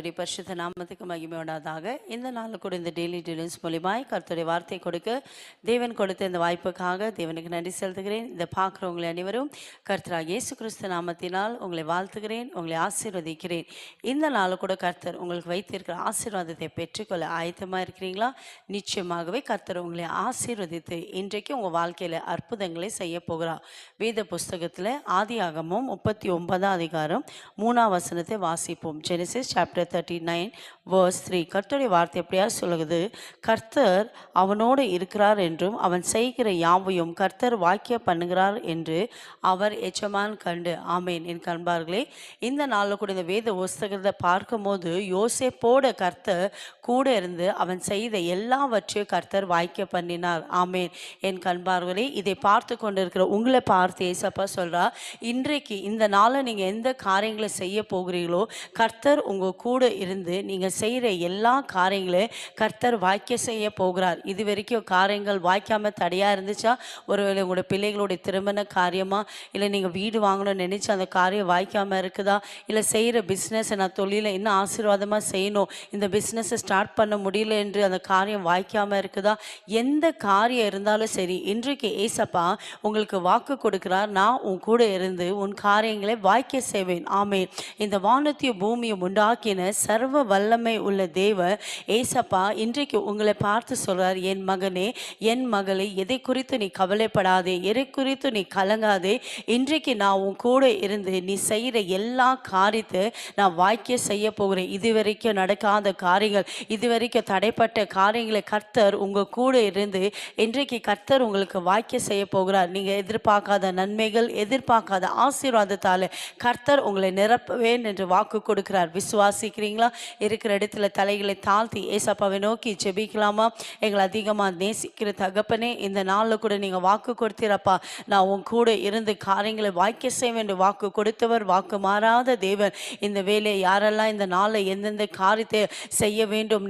கர்த்தருடைய பரிசுத்த நாமத்துக்கு மகிமை உண்டாதாக. இந்த நாளில் கூட இந்த டெய்லி டீலிங்ஸ் மூலியமாய் கர்த்தருடைய வார்த்தை கொடுக்க தேவன் கொடுத்த இந்த வாய்ப்புக்காக தேவனுக்கு நன்றி செலுத்துகிறேன். இதை பார்க்குறவங்களை அனைவரும் கர்த்தராகிய இயேசு கிறிஸ்து நாமத்தினால் உங்களை வாழ்த்துகிறேன், உங்களை ஆசீர்வதிக்கிறேன். இந்த நாளில் கூட கர்த்தர் உங்களுக்கு வைத்திருக்கிற ஆசீர்வாதத்தை பெற்றுக்கொள்ள ஆயத்தமாக இருக்கிறீங்களா? நிச்சயமாகவே கர்த்தர் உங்களை ஆசீர்வதித்து இன்றைக்கு உங்கள் வாழ்க்கையில் அற்புதங்களை செய்ய போகிறார். வேத புஸ்தகத்தில் ஆதியாகமம் 39ஆம் அதிகாரம் 3ஆம் வசனத்தை வாசிப்போம். Genesis chapter 39 verse 3. கர்த்தருடைய வார்த்தை எப்படியா சொல்லுகிறது? கர்த்தர் அவனோடு இருக்கிறார் என்றும் அவன் செய்கிற யாவையும் கர்த்தர் வாக்கிய பண்ணுகிறார் என்று அவர் எஜமான் கண்டு. ஆமேன். என் கண்பார்களே, இந்த நாளில் கூட இந்த வேத புஸ்தகத்தை பார்க்கும்போது யோசேப்போட கர்த்தர் கூட இருந்து அவன் செய்த எல்லாவற்றையும் கர்த்தர் வாக்கிய பண்ணினார். ஆமேன். என் கண்பார்களே, இதை பார்த்து கொண்டிருக்கிற உங்களை பார்த்து ஏசப்பா சொல்றா, இன்றைக்கு இந்த நாளில் நீங்கள் எந்த காரியங்களை செய்ய போகிறீர்களோ கர்த்தர் உங்கள் கூட இருந்து நீங்கள் செய்கிற எல்லா காரியங்களையும் கர்த்தர் வாய்க்க செய்ய போகிறார். இது வரைக்கும் காரியங்கள் வாய்க்காமல் தடையாக இருந்துச்சா? ஒருவேளை உங்களோட பிள்ளைகளுடைய திருமண காரியமாக, இல்லை நீங்கள் வீடு வாங்கணும்னு நினச்சி அந்த காரியம் வாய்க்காமல் இருக்குதா? இல்லை செய்கிற பிஸ்னஸ், நான் தொழிலை இன்னும் ஆசீர்வாதமாக செய்யணும், இந்த பிஸ்னஸை ஸ்டார்ட் பண்ண முடியல என்று அந்த காரியம் வாய்க்காமல் இருக்குதா? எந்த காரியம் இருந்தாலும் சரி, இன்றைக்கு ஏசப்பா உங்களுக்கு வாக்கு கொடுக்கிறார், நான் உன் கூட இருந்து உன் காரியங்களை வாய்க்க செய்வேன். ஆமேன். இந்த வானத்தையும் பூமியும் உண்டாக்கின சர்வ வல்லமை உள்ள தேவ ஏசப்பா இன்றைக்கு உங்களை பார்த்து சொல்றார், என் மகனே, என் மகளே, எதை குறித்து நீ கவலைப்படாதே, எதை குறித்து நீ கலங்காதே. இன்றைக்கு நான் உன் கூட இருந்து நீ செய்கிற எல்லா காரியத்தை நான் வாய்க்க செய்ய போகிறேன். இதுவரைக்கும் நடக்காத காரியங்கள், இதுவரைக்கும் தடைப்பட்ட காரியங்களை கர்த்தர் உங்கள் கூட இருந்து இன்றைக்கு கர்த்தர் உங்களுக்கு வாய்க்க செய்ய போகிறார். நீங்கள் எதிர்பார்க்காத நன்மைகள், எதிர்பார்க்காத ஆசீர்வாதத்தால் கர்த்தர் உங்களை நிரப்புவேன் என்று வாக்கு கொடுக்கிறார். விசுவாசிக்கிறீங்களா? இருக்கிற இடத்துல தலைகளை தாழ்த்தி ஏசப்பாவை நோக்கி ஜெபிக்கலாமா? எங்களை அதிகமாக நேசிக்கிற தகப்பனே, இந்த நாளில் கூட நீங்கள் வாக்கு கொடுத்தீரப்பா, நான் உன் கூட இருந்து காரியங்களை வாய்க்க செய்வேன் என்று வாக்கு கொடுத்தவர், வாக்கு மாறாத தேவன். இந்த வேலையை யாரெல்லாம் இந்த நாளில் எந்தெந்த காரியத்தை செய்ய வேண்டும்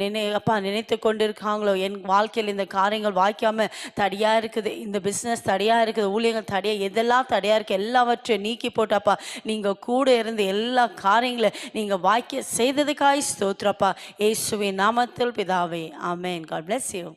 நினைத்து கொண்டிருக்காங்களோ, என் வாழ்க்கையில் இந்த காரியங்கள் வாய்க்காமல் தடையாக இருக்குது, இந்த பிஸ்னஸ் தடையாக இருக்குது, ஊழியர்கள் தடையாக, எதெல்லாம் தடையாக இருக்குது எல்லாவற்றையும் நீக்கி போட்டாப்பா, நீங்கள் கூட இருந்து எல்லா காரியங்களை நீங்கள் வாய்க்க செய்ததுக்காய் ஸ்தோத்திரப்பா. இயேசுவின் நாமத்தில் பிதாவே, ஆமென். God bless you.